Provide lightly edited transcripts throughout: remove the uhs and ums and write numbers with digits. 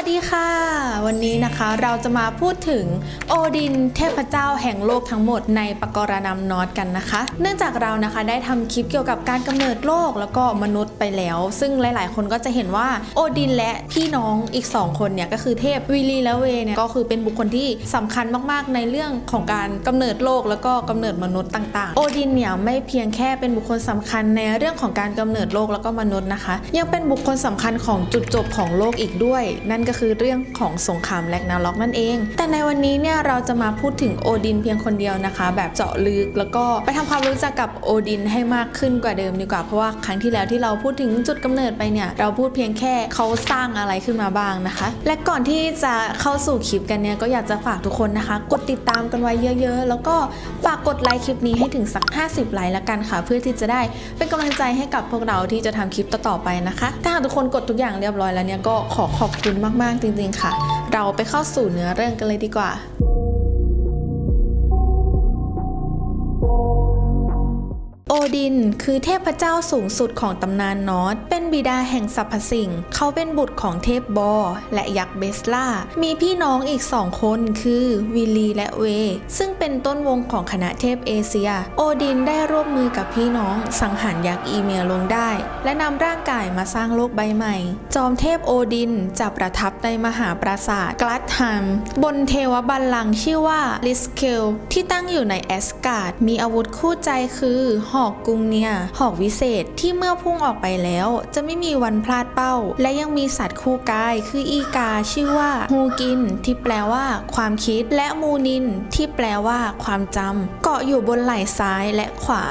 ดีค่ะวันนี้นะคะเราจะมาพูดถึงโอดินเทพเจ้าแห่งโลกทั้งหมดในปกรณัมนอร์สกันนะคะเนื่องจากเรานะคะได้ทำคลิปเกี่ยวกับการกำเนิดโลกแล้วก็มนุษย์ไปแล้วซึ่งหลายๆคนก็จะเห็นว่าโอดินและพี่น้องอีก2คนเนี่ยก็คือเทพวิลีและเวเนี่ยก็คือเป็นบุคคลที่สำคัญมากๆในเรื่องของการกำเนิดโลกแล้วก็กำเนิดมนุษย์ต่างๆโอดินเนี่ยไม่เพียงแค่เป็นบุคคลสำคัญในเรื่องของการกำเนิดโลกแล้วก็มนุษย์นะคะยังเป็นบุคคลสำคัญของจุดจบของโลกอีกด้วยนั่นก็คือเรื่องของสงครามแรกนาร็อกนั่นเองแต่ในวันนี้เนี่ยเราจะมาพูดถึงโอดินเพียงคนเดียวนะคะแบบเจาะลึกแล้วก็ไปทำความรู้จักกับโอดินให้มากขึ้นกว่าเดิมดีกว่าเพราะว่าครั้งที่แล้วที่เราพูดถึงจุดกำเนิดไปเนี่ยเราพูดเพียงแค่เขาสร้างอะไรขึ้นมาบ้างนะคะและก่อนที่จะเข้าสู่คลิปกันเนี่ยก็อยากจะฝากทุกคนนะคะกดติดตามกันไว้เยอะๆแล้วก็ฝากกดไลค์คลิปนี้ให้ถึงสัก50ไลค์ละกันค่ะเพื่อที่จะได้เป็นกำลังใจให้กับพวกเราที่จะทำคลิปต่อๆไปนะคะถ้าทุกคนกดทุกอย่างเรียบร้อยแล้วเนี่ยก็ขอบคุณมากๆจริงๆค่ะเราไปเข้าสู่เนื้อเรื่องกันเลยดีกว่าโอดินคือเทพเจ้าสูงสุดของตำนานนอร์สเป็นบิดาแห่งสรรพสิ่งเขาเป็นบุตรของเทพบอร์และยักษ์เบสลามีพี่น้องอีก2คนคือวิลีและเวซึ่งเป็นต้นวงของคณะเทพเอเชียโอดินได้ร่วมมือกับพี่น้องสังหารยักษ์อีเมียลงได้และนำร่างกายมาสร้างโลกใบใหม่จอมเทพโอดินจะประทับในมหาปราสาทกลัดฮัมบนเทวบัลลังก์ชื่อว่าลิสเคลที่ตั้งอยู่ในแอสการ์ดมีอาวุธคู่ใจคือหอกกุงเนียหอกวิเศษที่เมื่อพุ่งออกไปแล้วจะไม่มีวันพลาดเป้าและยังมีสัตว์คู่กายคืออีกาชื่อว่าฮูกินที่แปลว่าความคิดและมูนินที่แปลว่าความจำเกาะอยู่บนไหล่ซ้ายและขวา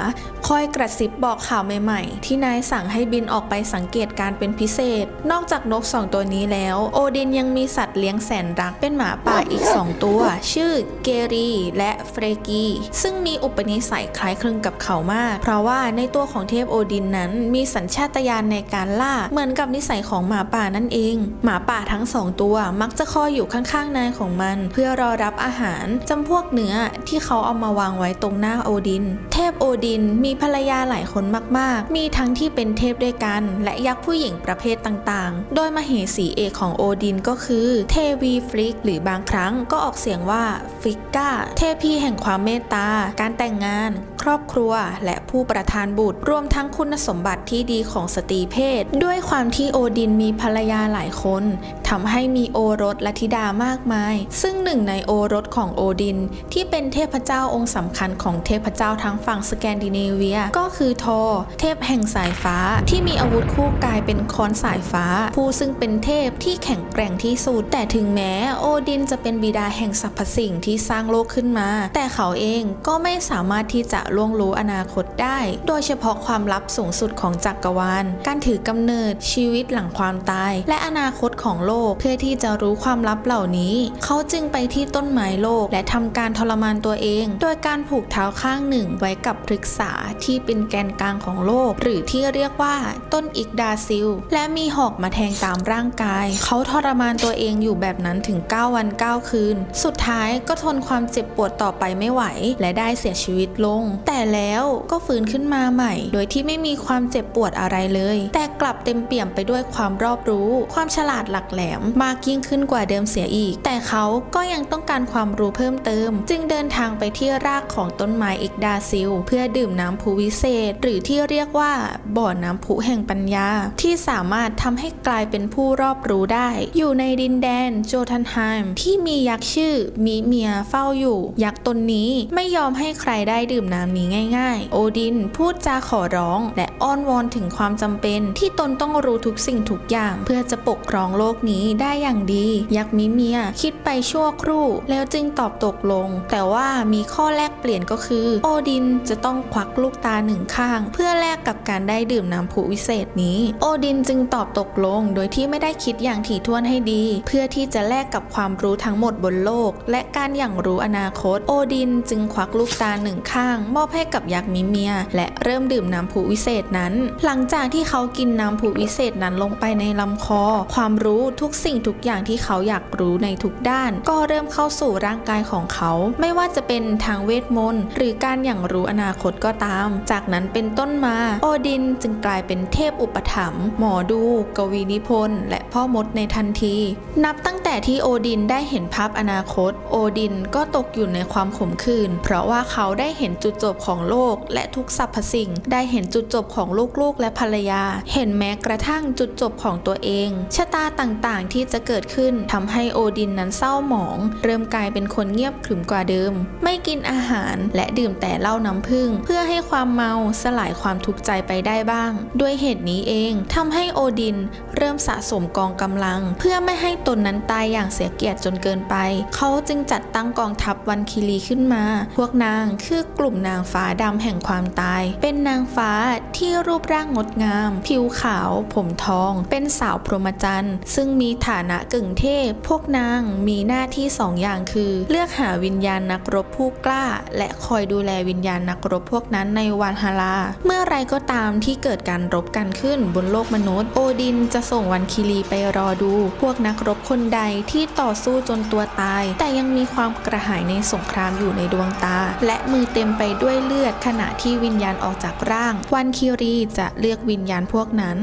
คอยกระซิบบอกข่าวใหม่ๆที่นายสั่งให้บินออกไปสังเกตการเป็นพิเศษนอกจากนก2ตัวนี้แล้วโอดินยังมีสัตว์เลี้ยงแสนรักเป็นหมาป่าอีก2ตัวชื่อเกรีและเฟรกีซึ่งมีอุปนิสัยคล้ายคลึงกับเขามากเพราะว่าในตัวของเทพโอดินนั้นมีสัญชาตญาณในการล่าเหมือนกับนิสัยของหมาป่านั่นเองหมาป่าทั้ง2ตัวมักจะคอยอยู่ข้างๆนายของมันเพื่อรอรับอาหารจำพวกเนื้อที่เขาเอามาวางไว้ตรงหน้าโอดินเทพโอดินมีภรรยาหลายคนมากๆมีทั้งที่เป็นเทพด้วยกันและยักษ์ผู้หญิงประเภทต่างๆโดยมเหสีเอกของโอดินก็คือเทวีฟลิกหรือบางครั้งก็ออกเสียงว่าฟิกก้าเทพีแห่งความเมตตาการแต่งงานครอบครัวและผู้ประทานบุตรรวมทั้งคุณสมบัติที่ดีของสตรีเพศด้วยความที่โอดินมีภรรยาหลายคนทำให้มีโอรสและธิดามากมายซึ่งหนึ่งในโอรสของโอดินที่เป็นเทพเจ้าองค์สำคัญของเทพเจ้าทั้งฝั่งสแกนดิเนเวียก็คือทอร์เทพแห่งสายฟ้าที่มีอาวุธคู่กายเป็นค้อนสายฟ้าผู้ซึ่งเป็นเทพที่แข็งแกร่งที่สุดแต่ถึงแม้โอดินจะเป็นบิดาแห่งสรรพสิ่งที่สร้างโลกขึ้นมาแต่เขาเองก็ไม่สามารถที่จะล่วงรู้อนาคตได้โดยเฉพาะความลับสูงสุดของจักรวาลการถือกำเนิดชีวิตหลังความตายและอนาคตของโลกเพื่อที่จะรู้ความลับเหล่านี้เขาจึงไปที่ต้นไม้โลกและทำการทรมานตัวเองโดยการผูกเท้าข้างหนึ่งไว้กับพฤกษาที่เป็นแกนกลางของโลกหรือที่เรียกว่าต้นอิกดาซิลและมีหอกมาแทงตามร่างกายเขาทรมานตัวเองอยู่แบบนั้นถึง9วัน9คืนสุดท้ายก็ทนความเจ็บปวดต่อไปไม่ไหวและได้เสียชีวิตลงแต่แล้วก็ฟื้นขึ้นมาใหม่โดยที่ไม่มีความเจ็บปวดอะไรเลยแต่กลับเต็มเปี่ยมไปด้วยความรอบรู้ความฉลาดหลักแหลมมากยิ่งขึ้นกว่าเดิมเสียอีกแต่เขาก็ยังต้องการความรู้เพิ่มเติมจึงเดินทางไปที่รากของต้นไม้อิกดาซิลเพื่อดื่มน้ำพุวิเศษหรือที่เรียกว่าบ่อน้ำพุแห่งปัญญาที่สามารถทำให้กลายเป็นผู้รอบรู้ได้อยู่ในดินแดนโจทันไฮม์ที่มียักษ์ชื่อมิเมียเฝ้าอยู่ยักษ์ตนนี้ไม่ยอมให้ใครได้ดื่มน้ำนี้ง่ายๆโอดินพูดจาขอร้องและอ้อนวอนถึงความจำเป็นที่ตนต้องรู้ทุกสิ่งทุกอย่างเพื่อจะปกครองโลกนี้ได้อย่างดียักษ์มิเมียคิดไปชั่วครู่แล้วจึงตอบตกลงแต่ว่ามีข้อแลกเปลี่ยนก็คือโอดินจะต้องควักลูกตาหนึ่งข้างเพื่อแลกกับการได้ดื่มน้ำพุวิเศษนี้โอดินจึงตอบตกลงโดยที่ไม่ได้คิดอย่างถี่ถ้วนให้ดีเพื่อที่จะแลกกับความรู้ทั้งหมดบนโลกและการอย่างรู้อนาคตโอดินจึงควักลูกตาหนึ่งข้างมอบให้กับยักษ์มิเมีย ยและเริ่มดื่มน้ำพุวิเศษนั้นหลังจากที่เขากินน้ำพุวิเศษนั้นลงไปในลำคอความรู้ทุกสิ่งทุกอย่างที่เขาอยากรู้ในทุกด้านก็เริ่มเข้าสู่ร่างกายของเขาไม่ว่าจะเป็นทางเวทมนต์หรือการอย่างรู้อนาคตก็ตามจากนั้นเป็นต้นมาโอดินจึงกลายเป็นเทพอุปถัมภ์หมอดูกวีนิพนธ์และพ่อมดในทันทีนับตั้งแต่ที่โอดินได้เห็นภาพอนาคตโอดินก็ตกอยู่ในความขมขื่นเพราะว่าเขาได้เห็นจุดจบของโลกและทุกสรรพสิ่งได้เห็นจุดจบของลูกๆและภรรยาเห็นแม้กระทั่งจุดจบของตัวเองชะตาต่างๆที่จะเกิดขึ้นทำให้โอดินนั้นเศร้าหมองเริ่มกลายเป็นคนเงียบขรึมกว่าเดิมไม่กินอาหารและดื่มแต่เหล้าน้ำผึ้งเพื่อให้ความเมาสลายความทุกข์ใจไปได้บ้างด้วยเหตุนี้เองทำให้โอดินเริ่มสะสมกองกำลังเพื่อไม่ให้ตนนั้นตายอย่างเสียเกียรติจนเกินไปเขาจึงจัดตั้งกองทัพวันคีรีขึ้นมาพวกนางคือกลุ่มนางฟ้าดำแห่งความตายเป็นนางฟ้าที่รูปร่างงดงามผิวขาวผมทองเป็นสาวพรหมจรรย์ซึ่งมีฐานะกึ่งเทพพวกนางมีหน้าที่สองอย่างคือเลือกหาวิญญาณนักรบผู้กล้าและคอยดูแลวิญญาณนักรบพวกนั้นในวาลฮาราเมื่อไรก็ตามที่เกิดการรบกันขึ้นบนโลกมนุษย์โอดินจะส่งวันคีรีไปรอดูพวกนักรบคนใดที่ต่อสู้จนตัวตายแต่ยังมีความกระหายในสงครามอยู่ในดวงตาและมือเต็มไปด้วยเลือดขณะที่วิญญาณออกจากร่างวันคีรีจะเลือกวิญญาณพวกนั้น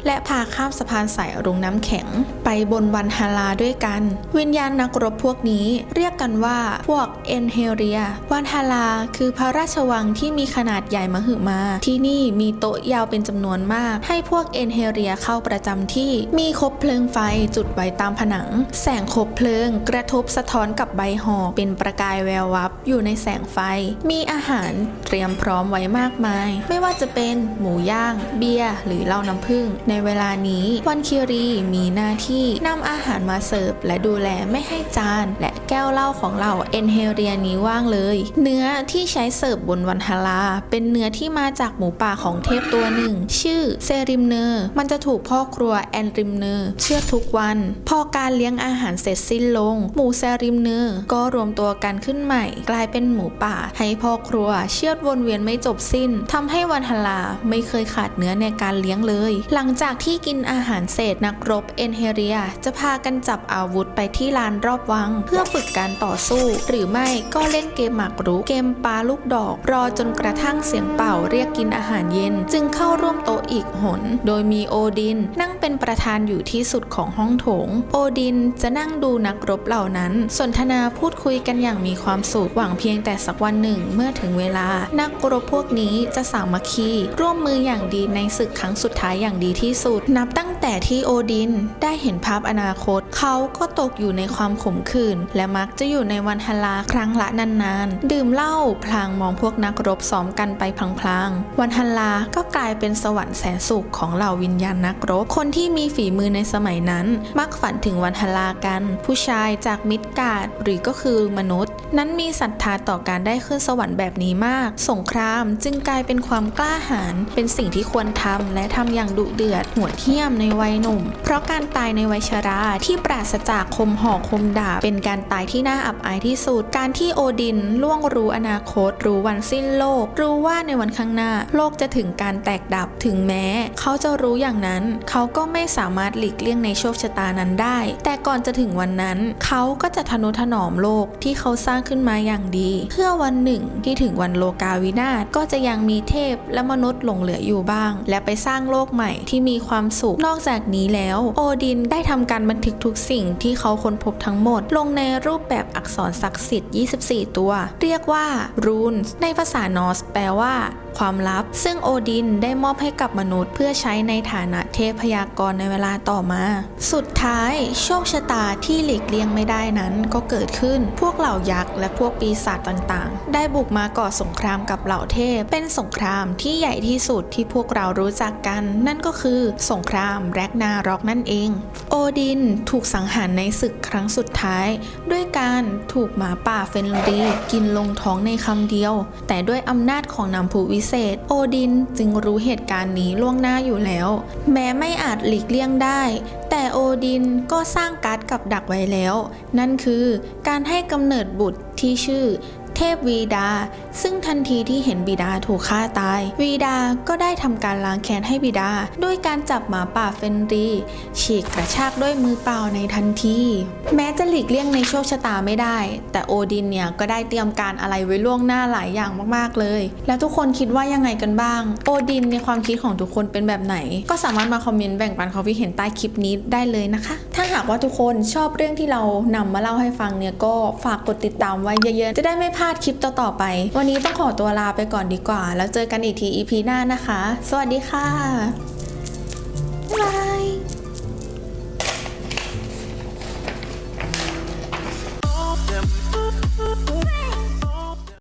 และพาข้ามสะพานสายรุ้งน้ำแข็งไปบนวันฮาราด้วยกันวิญญาณนักรบพวกนี้เรียกกันว่าพวกเอ็นเฮเรียวันฮาราคือพระราชวังที่มีขนาดใหญ่มหึมาที่นี่มีโต๊ะยาวเป็นจำนวนมากให้พวกเอ็นเฮเรียเข้าประจำที่มีคบเพลิงไฟจุดไว้ตามผนังแสงคบเพลิงกระทบสะท้อนกับใบห่อเป็นประกายแวววับอยู่ในแสงไฟมีอาหารเตรียมพร้อมไว้มากมายไม่ว่าจะเป็นหมูย่างเบียร์หรือเหล้าน้ำผึ้งในเวลานี้วันคีรีมีหน้าที่นำอาหารมาเสิร์ฟและดูแลไม่ให้จานและแก้วเหล้าของเราเอ็นเฮเรียนี้ว่างเลยเนื้อที่ใช้เสิร์ฟบนวันฮาราเป็นเนื้อที่มาจากหมูป่าของเทพตัวหนึ่งชื่อเซริมเนอร์มันจะถูกพ่อครัวแอนริมเนอร์เชือดทุกวันพอการเลี้ยงอาหารเสร็จสิ้นลงหมูเซริมเนอร์ก็รวมตัวกันขึ้นใหม่กลายเป็นหมูป่าให้พ่อครัวเชือดวนเวียนไม่จบสิ้นทำให้วันฮาราไม่เคยขาดเนื้อในการเลี้ยงเลยหลังจากที่กินอาหารเสร็จนักรบเอ็นเฮเรียจะพากันจับอาวุธไปที่ลานรอบวังเพื่อฝึกการต่อสู้หรือไม่ก็เล่นเกมหมากรุกเกมปาลูกดอกรอจนกระทั่งเสียงเป่าเรียกกินอาหารเย็นจึงเข้าร่วมโต๊ะอีกหนโดยมีโอดินนั่งเป็นประธานอยู่ที่สุดของห้องโถงโอดินจะนั่งดูนักรบเหล่านั้นสนทนาพูดคุยกันอย่างมีความสุขหวังเพียงแต่สักวันหนึ่งเมื่อถึงเวลานักรบพวกนี้จะสามัคคีร่วมมืออย่างดีในศึกครั้งสุดท้ายอย่างดีที่สุดนับตั้งแต่ที่โอดินได้เห็นภาพอนาคตเขาก็ตกอยู่ในความขมขื่นและมักจะอยู่ในวันฮาราครั้งละนานๆดื่มเหล้าพลางมองพวกนักรบซ้อมกันไปพลางๆวันฮาราก็กลายเป็นสวรรค์แสนสุขของเหล่าวิญญาณนักรบคนที่มีฝีมือในสมัยนั้นมักฝันถึงวันฮารากันผู้ชายจากมิดการ์ดหรือก็คือมนุษย์นั้นมีศรัทธาต่อการได้ขึ้นสวรรค์แบบนี้มากสงครามจึงกลายเป็นความกล้าหาญเป็นสิ่งที่ควรทำและทำอย่างดุเดือดโหดเหี้ยมในวัยหนุ่มเพราะการตายในวัยชราที่ปราศจากคมหอกคมดาบเป็นการตายที่น่าอับอายที่สุดการที่โอดินล่วงรู้อนาคตรู้วันสิ้นโลกรู้ว่าในวันข้างหน้าโลกจะถึงการแตกดับถึงแม้เขาจะรู้อย่างนั้นเขาก็ไม่สามารถหลีกเลี่ยงในโชคชะตานั้นได้แต่ก่อนจะถึงวันนั้นเขาก็จะทนุถนอมโลกที่เขาสร้างขึ้นมาอย่างดีเพื่อวันหนึ่งที่ถึงวันโลกาวินาศก็จะยังมีเทพและมนุษย์หลงเหลืออยู่บ้างและไปสร้างโลกใหม่ที่มีความสุขนอกจากนี้แล้วโอดินได้ทำการบันทึกทุกสิ่งที่เขาค้นพบทั้งหมดลงในรูปแบบอักษรศักดิ์สิทธิ์24ตัวเรียกว่ารูนในภาษานอร์สแปลว่าความลับซึ่งโอดินได้มอบให้กับมนุษย์เพื่อใช้ในฐานะเทพพยากรณ์ในเวลาต่อมาสุดท้ายโชคชะตาที่หลีกเลี่ยงไม่ได้นั้นก็เกิดขึ้นพวกเหล่ายักษ์และพวกปีศาจต่างๆได้บุกมาก่อสงครามกับเหล่าเทพเป็นสงครามที่ใหญ่ที่สุดที่พวกเรารู้จักกันนั่นก็คือสงครามแร็กนาร็อกนั่นเองโอดินถูกสังหารในศึกครั้งสุดท้ายด้วยการถูกหมาป่าเฟนรีกินลงท้องในคำเดียวแต่ด้วยอำนาจของน้ำพุวิเศษโอดินจึงรู้เหตุการณ์นี้ล่วงหน้าอยู่แล้วแม้ไม่อาจหลีกเลี่ยงได้แต่โอดินก็สร้างการ์ดกับดักไว้แล้วนั่นคือการให้กำเนิดบุตรที่ชื่อ เทพวีดาซึ่งทันทีที่เห็นบิดาถูกฆ่าตายวีดาก็ได้ทำการล้างแค้นให้บิดาด้วยการจับหมาป่าเฟนรีฉีกกระชากด้วยมือเปล่าในทันทีแม้จะหลีกเลี่ยงในโชคชะตาไม่ได้แต่โอดินเนี่ยก็ได้เตรียมการอะไรไว้ล่วงหน้าหลายอย่างมากๆเลยแล้วทุกคนคิดว่ายังไงกันบ้างโอดินในความคิดของทุกคนเป็นแบบไหนก็สามารถมาคอมเมนต์แบ่งปันความคิดเห็นใต้คลิปนี้ได้เลยนะคะถ้าหากว่าทุกคนชอบเรื่องที่เรานำมาเล่าให้ฟังเนี่ยก็ฝากกดติดตามไว้เยอะๆจะได้ไม่พลาดคลิปต่อๆไปวันนี้ต้องขอตัวลาไปก่อนดีกว่าแล้วเจอกันอีกที EP หน้านะคะสวัสดีค่ะบ๊ายบาย